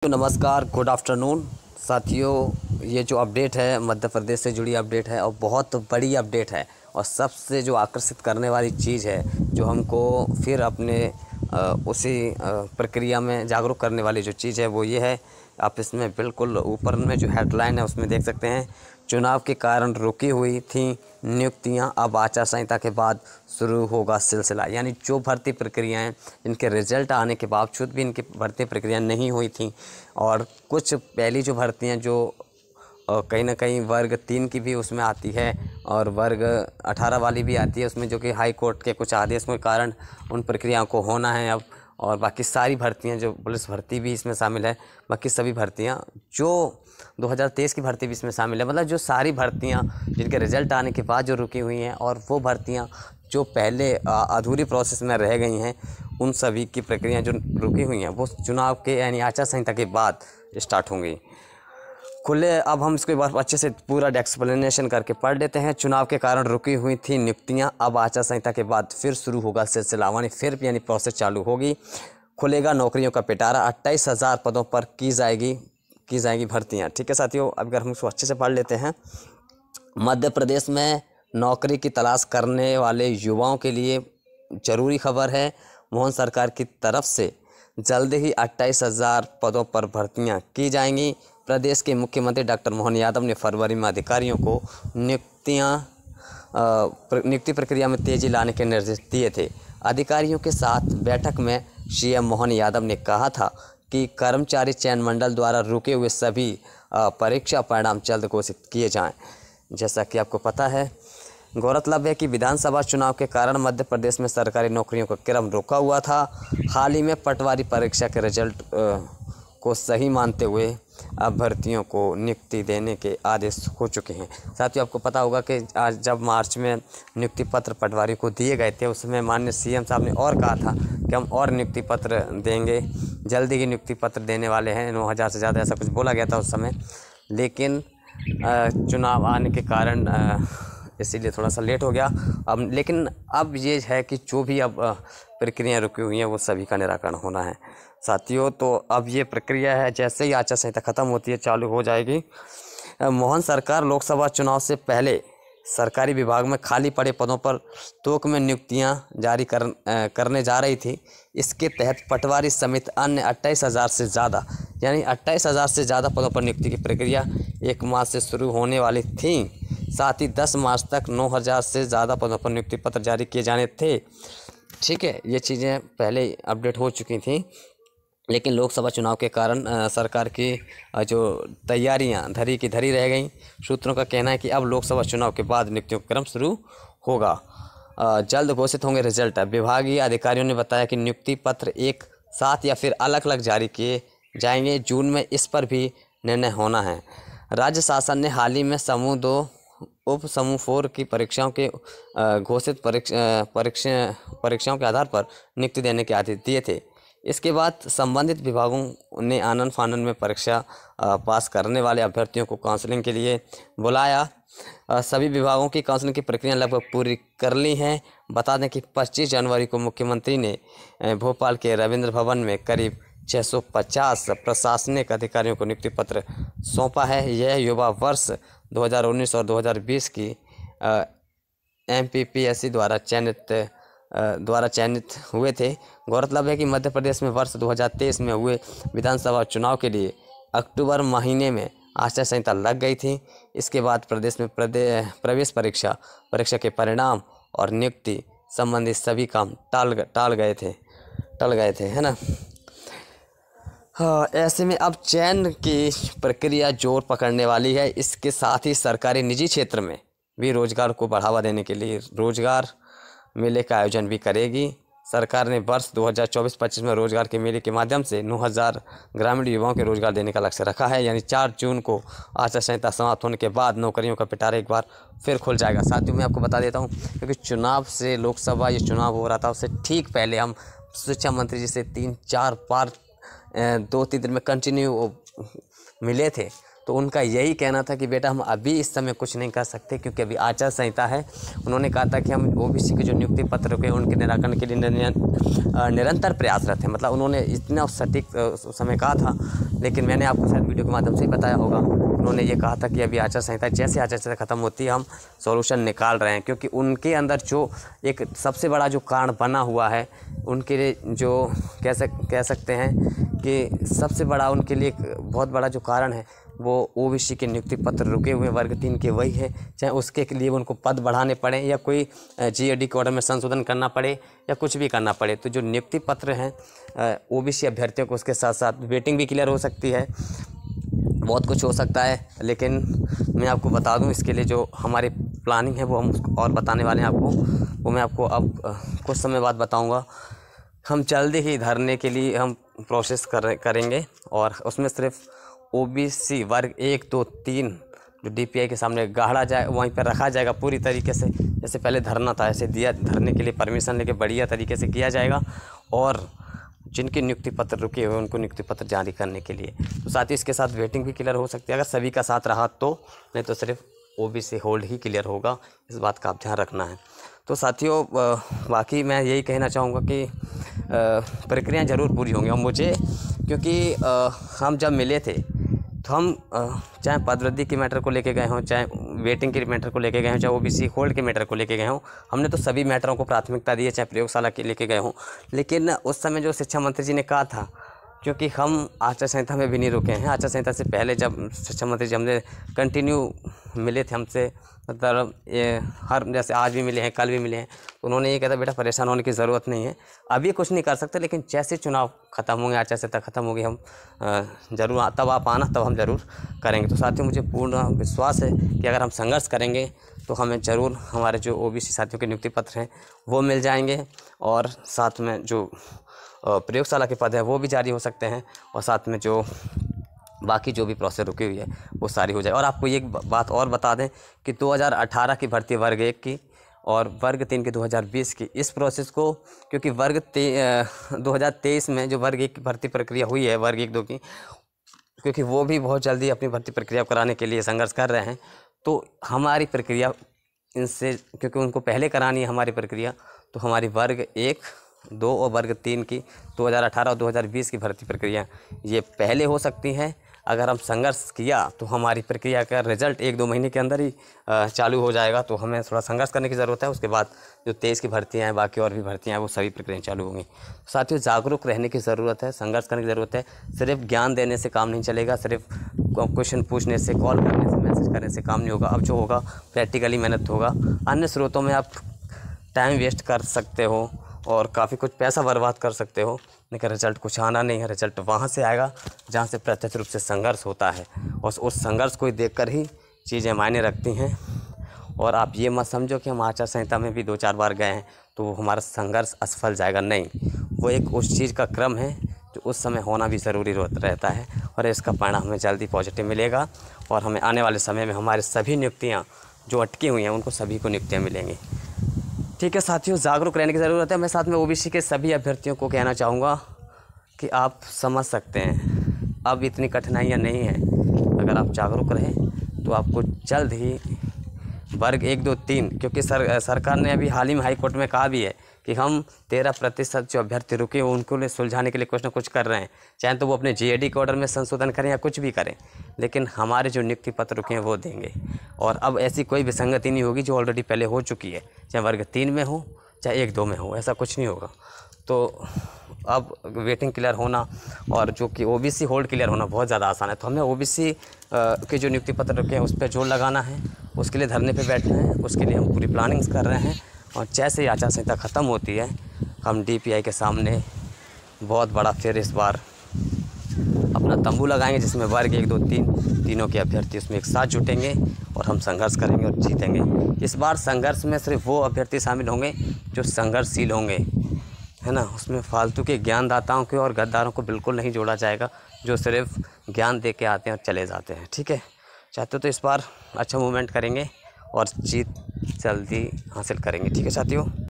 तो नमस्कार, good afternoon साथियों। ये जो अपडेट है मध्य प्रदेश से जुड़ी अपडेट है और बहुत बड़ी अपडेट है और सबसे जो आकर्षित करने वाली चीज़ है, जो हमको फिर अपने उसी प्रक्रिया में जागरूक करने वाली जो चीज़ है वो ये है। आप इसमें बिल्कुल ऊपर में जो हेडलाइन है उसमें देख सकते हैं, चुनाव के कारण रुकी हुई थी नियुक्तियां, अब आचार संहिता के बाद शुरू होगा सिलसिला। यानी जो भर्ती प्रक्रियाएं इनके रिजल्ट आने के बावजूद भी इनकी भर्ती प्रक्रिया नहीं हुई थी और कुछ पहली जो भर्तियां जो कहीं ना कहीं वर्ग 3 की भी उसमें आती है और वर्ग 18 वाली भी आती है उसमें, जो कि हाई कोर्ट के कुछ आदेश के कारण उन प्रक्रियाओं को होना है अब। और बाकी सारी भर्तियां, जो पुलिस भर्ती भी इसमें शामिल है, बाकी सभी भर्तियां, जो 2023 की भर्ती भी इसमें शामिल है, मतलब जो सारी भर्तियां जिनके रिजल्ट आने के बाद जो रुकी हुई हैं और वो भर्तियां जो पहले अधूरी प्रोसेस में रह गई हैं, उन सभी की प्रक्रिया जो रुकी हुई हैं वो चुनाव के यानी आचार संहिता के बाद स्टार्ट होंगी। खुले अब हम इसको एक बार अच्छे से पूरा एक्सप्लेनेशन करके पढ़ लेते हैं। चुनाव के कारण रुकी हुई थी नियुक्तियां, अब आचार संहिता के बाद फिर शुरू होगा सिलसिला, यानी प्रोसेस चालू होगी। खुलेगा नौकरियों का पिटारा, 28,000 पदों पर की जाएगी भर्तियां। ठीक है साथियों, अब अगर हम इसको अच्छे से पढ़ लेते हैं। मध्य प्रदेश में नौकरी की तलाश करने वाले युवाओं के लिए ज़रूरी खबर है। मोहन सरकार की तरफ से जल्द ही 28,000 पदों पर भर्तियां की जाएंगी। प्रदेश के मुख्यमंत्री डॉक्टर मोहन यादव ने फरवरी में अधिकारियों को नियुक्ति प्रक्रिया में तेजी लाने के निर्देश दिए थे। अधिकारियों के साथ बैठक में सीएम मोहन यादव ने कहा था कि कर्मचारी चयन मंडल द्वारा रुके हुए सभी परीक्षा परिणाम जल्द घोषित किए जाएं। जैसा कि आपको पता है, गौरतलब है कि विधानसभा चुनाव के कारण मध्य प्रदेश में सरकारी नौकरियों का क्रम रुका हुआ था। हाल ही में पटवारी परीक्षा के रिजल्ट को सही मानते हुए अभ्यर्थियों को नियुक्ति देने के आदेश हो चुके हैं। साथियों, आपको पता होगा कि आज जब मार्च में नियुक्ति पत्र पटवारी को दिए गए थे, उसमें माननीय सीएम साहब ने और कहा था कि हम और नियुक्ति पत्र देंगे, जल्दी ही नियुक्ति पत्र देने वाले हैं, 9,000 से ज़्यादा, ऐसा कुछ बोला गया था उस समय। लेकिन चुनाव आने के कारण इसीलिए थोड़ा सा लेट हो गया। लेकिन अब ये है कि जो भी अब प्रक्रियाएँ रुकी हुई हैं वो सभी का निराकरण होना है साथियों। तो अब ये प्रक्रिया है, जैसे ही आचार संहिता ख़त्म होती है चालू हो जाएगी। मोहन सरकार लोकसभा चुनाव से पहले सरकारी विभाग में खाली पड़े पदों पर थोक में नियुक्तियां जारी करने जा रही थी। इसके तहत पटवारी समेत अन्य 28,000 से ज़्यादा, यानी 28,000 से ज़्यादा पदों पर नियुक्ति की प्रक्रिया 1 मार्च से शुरू होने वाली थी। साथ ही 10 मार्च तक 9,000 से ज़्यादा पदों पर नियुक्ति पत्र जारी किए जाने थे। ठीक है, ये चीज़ें पहले अपडेट हो चुकी थी, लेकिन लोकसभा चुनाव के कारण सरकार की जो तैयारियां धरी की धरी रह गईं। सूत्रों का कहना है कि अब लोकसभा चुनाव के बाद नियुक्तियों का क्रम शुरू होगा। जल्द घोषित होंगे रिजल्ट। विभागीय अधिकारियों ने बताया कि नियुक्ति पत्र एक साथ या फिर अलग अलग जारी किए जाएंगे। जून में इस पर भी निर्णय होना है। राज्य शासन ने हाल ही में समूह 2 उप समूह 4 की परीक्षाओं के घोषित परीक्षाओं के आधार पर नियुक्ति देने के आदेश दिए थे। इसके बाद संबंधित विभागों ने आनन फानन में परीक्षा पास करने वाले अभ्यर्थियों को काउंसलिंग के लिए बुलाया। सभी विभागों की काउंसलिंग की प्रक्रिया लगभग पूरी कर ली हैं। बता दें कि 25 जनवरी को मुख्यमंत्री ने भोपाल के रविंद्र भवन में करीब 650 प्रशासनिक अधिकारियों को नियुक्ति पत्र सौंपा है। यह युवा वर्ष 2019 और 2020 की MPPSC द्वारा चयनित हुए थे। गौरतलब है कि मध्य प्रदेश में वर्ष 2023 में हुए विधानसभा चुनाव के लिए अक्टूबर महीने में आचार संहिता लग गई थी। इसके बाद प्रदेश में प्रवेश परीक्षा के परिणाम और नियुक्ति संबंधी सभी काम टल गए थे, है ना। हाँ, ऐसे में अब चयन की प्रक्रिया जोर पकड़ने वाली है। इसके साथ ही सरकारी निजी क्षेत्र में भी रोजगार को बढ़ावा देने के लिए रोजगार मेले का आयोजन भी करेगी। सरकार ने वर्ष 2024-25 में रोजगार के मेले के माध्यम से 9,000 ग्रामीण युवाओं के रोजगार देने का लक्ष्य रखा है। यानी 4 जून को आचार संहिता समाप्त होने के बाद नौकरियों का पिटारा एक बार फिर खुल जाएगा। साथियों, मैं आपको बता देता हूँ, क्योंकि चुनाव से लोकसभा ये चुनाव हो रहा था, उससे ठीक पहले हम शिक्षा मंत्री जी से 3-4 बार 2-3 दिन में कंटिन्यू मिले थे। तो उनका यही कहना था कि बेटा हम अभी इस समय कुछ नहीं कर सकते क्योंकि अभी आचार संहिता है। उन्होंने कहा था कि हम ओबीसी के जो नियुक्ति पत्र के उनके निराकरण के लिए निरंतर प्रयासरत हैं। मतलब उन्होंने इतना सटीक उस समय कहा था, लेकिन मैंने आपको शायद वीडियो के माध्यम से ही बताया होगा। उन्होंने ये कहा था कि अभी आचार संहिता, जैसे आचार संहिता ख़त्म होती है हम सॉल्यूशन निकाल रहे हैं, क्योंकि उनके अंदर जो एक सबसे बड़ा जो कारण बना हुआ है उनके लिए, जो कह सकते हैं कि सबसे बड़ा उनके लिए एक बहुत बड़ा जो कारण है वो ओबीसी के नियुक्ति पत्र रुके हुए वर्ग 3 के वही है। चाहे उसके लिए उनको पद बढ़ाने पड़े या कोई जीएडी के ऑर्डर में संशोधन करना पड़े या कुछ भी करना पड़े, तो जो नियुक्ति पत्र हैं ओबीसी अभ्यर्थियों को, उसके साथ साथ वेटिंग भी क्लियर हो सकती है, बहुत कुछ हो सकता है। लेकिन मैं आपको बता दूं, इसके लिए जो हमारी प्लानिंग है वो हम और बताने वाले हैं आपको, वो मैं आपको अब कुछ समय बाद बताऊंगा। हम जल्दी ही धरने के लिए हम प्रोसेस करेंगे और उसमें सिर्फ ओबीसी वर्ग 1, 2, 3 जो डीपीआई के सामने गाड़ा जाए, वहीं पर रखा जाएगा पूरी तरीके से। जैसे पहले धरना था ऐसे दिया, धरने के लिए परमिशन लेके बढ़िया तरीके से किया जाएगा और जिनके नियुक्ति पत्र रुके हुए उनको नियुक्ति पत्र जारी करने के लिए। तो साथ ही इसके साथ वेटिंग भी क्लियर हो सकती है अगर सभी का साथ रहा तो, नहीं तो सिर्फ ओबीसी होल्ड ही क्लियर होगा। इस बात का आप ध्यान रखना है। तो साथियों, बाकी मैं यही कहना चाहूँगा कि प्रक्रिया ज़रूर पूरी होंगी। और मुझे, क्योंकि हम जब मिले थे तो हम चाहे पदवृद्धि के मैटर को लेके गए हों, चाहे वेटिंग के मैटर को लेके गए हों, चाहे ओबीसी होल्ड के मैटर को लेके गए हों, हमने तो सभी मैटरों को प्राथमिकता दी है, चाहे प्रयोगशाला के लेके गए हों। लेकिन उस समय जो शिक्षा मंत्री जी ने कहा था, क्योंकि हम आचार संहिता में भी नहीं रुके हैं, आचार संहिता से पहले जब शिक्षा मंत्री जी हमने कंटिन्यू मिले थे हमसे, मतलब ये हर, जैसे आज भी मिले हैं, कल भी मिले हैं, तो उन्होंने ये कहा था बेटा परेशान होने की ज़रूरत नहीं है, अभी कुछ नहीं कर सकते, लेकिन जैसे चुनाव ख़त्म होंगे, आचार संहिता ख़त्म होगी, हम ज़रूर, तब आप आना, तब हम ज़रूर करेंगे। तो साथियों, मुझे पूर्ण विश्वास है कि अगर हम संघर्ष करेंगे तो हमें ज़रूर हमारे जो ओबीसी साथियों के नियुक्ति पत्र हैं वो मिल जाएंगे और साथ में जो प्रयोगशाला के पद है वो भी जारी हो सकते हैं और साथ में जो बाकी जो भी प्रोसेस रुकी हुई है वो सारी हो जाए। और आपको एक बात और बता दें कि 2018 की भर्ती वर्ग 1 की और वर्ग 3 की 2020 की, इस प्रोसेस को, क्योंकि 2023 में जो वर्ग 1 की भर्ती प्रक्रिया हुई है वर्ग 1, 2 की, क्योंकि वो भी बहुत जल्दी अपनी भर्ती प्रक्रिया कराने के लिए संघर्ष कर रहे हैं, तो हमारी प्रक्रिया इनसे, क्योंकि उनको पहले करानी है हमारी प्रक्रिया, तो हमारी वर्ग 1, 2 और वर्ग 3 की 2018 और 2020 की भर्ती प्रक्रिया ये पहले हो सकती हैं। अगर हम संघर्ष किया तो हमारी प्रक्रिया का रिजल्ट 1-2 महीने के अंदर ही चालू हो जाएगा। तो हमें थोड़ा संघर्ष करने की ज़रूरत है। उसके बाद जो 23 की भर्तियाँ हैं, बाकी और भी भर्तियाँ हैं, वो सभी प्रक्रियाएँ चालू होंगी। साथियों, जागरूक रहने की ज़रूरत है, संघर्ष करने की ज़रूरत है। सिर्फ ज्ञान देने से काम नहीं चलेगा, सिर्फ क्वेश्चन पूछने से, कॉल करने से, मैसेज करने से काम नहीं होगा। अब जो होगा प्रैक्टिकली मेहनत होगा। अन्य स्रोतों में आप टाइम वेस्ट कर सकते हो और काफ़ी कुछ पैसा बर्बाद कर सकते हो, लेकिन रिजल्ट कुछ आना नहीं है। रिजल्ट वहाँ से आएगा जहाँ से प्रत्यक्ष रूप से संघर्ष होता है और उस संघर्ष को देखकर ही चीज़ें मायने रखती हैं। और आप ये मत समझो कि हम आचार संहिता में भी 2-4 बार गए हैं तो हमारा संघर्ष असफल जाएगा, नहीं। वो एक उस चीज़ का क्रम है जो उस समय होना भी ज़रूरी रहता है और इसका परिणाम हमें जल्दी पॉजिटिव मिलेगा और हमें आने वाले समय में हमारे सभी नियुक्तियाँ जो अटकी हुई हैं उनको सभी को नियुक्तियाँ मिलेंगी। ठीक है साथियों, जागरूक रहने की ज़रूरत है। मैं साथ में ओबीसी के सभी अभ्यर्थियों को कहना चाहूँगा कि आप समझ सकते हैं अब इतनी कठिनाइयाँ नहीं हैं। अगर आप जागरूक रहें तो आपको जल्द ही वर्ग 1, 2, 3, क्योंकि सरकार ने अभी हाल ही में हाई कोर्ट में कहा भी है कि हम 13% जो अभ्यर्थी रुके हैं उनको लिए सुलझाने के लिए कुछ ना कुछ कर रहे हैं, चाहे तो वो अपने जीएडी के ऑर्डर में संशोधन करें या कुछ भी करें, लेकिन हमारे जो नियुक्ति पत्र रुके हैं वो देंगे। और अब ऐसी कोई विसंगति नहीं होगी जो ऑलरेडी पहले हो चुकी है, चाहे वर्ग 3 में हो चाहे 1, 2 में हो, ऐसा कुछ नहीं होगा। तो अब वेटिंग क्लियर होना और जो कि ओबीसी होल्ड क्लियर होना बहुत ज़्यादा आसान है। तो हमें ओबीसी के जो नियुक्ति पत्र रखे हैं उस पर जोर लगाना है, उसके लिए धरने पे बैठना है, उसके लिए हम पूरी प्लानिंग्स कर रहे हैं। और जैसे ही आचार संहिता ख़त्म होती है हम डीपीआई के सामने बहुत बड़ा फिर इस बार अपना तंबू लगाएंगे, जिसमें वर्ग 1, 2, 3 तीनों के अभ्यर्थी उसमें एक साथ जुटेंगे और हम संघर्ष करेंगे और जीतेंगे। इस बार संघर्ष में सिर्फ वो अभ्यर्थी शामिल होंगे जो संघर्षशील होंगे, है ना। उसमें फालतू के ज्ञानदाताओं के और गद्दारों को बिल्कुल नहीं जोड़ा जाएगा जो सिर्फ ज्ञान दे के आते हैं और चले जाते हैं। ठीक है, चाहते तो इस बार अच्छा मूवमेंट करेंगे और जीत जल्दी हासिल करेंगे। ठीक है साथियों।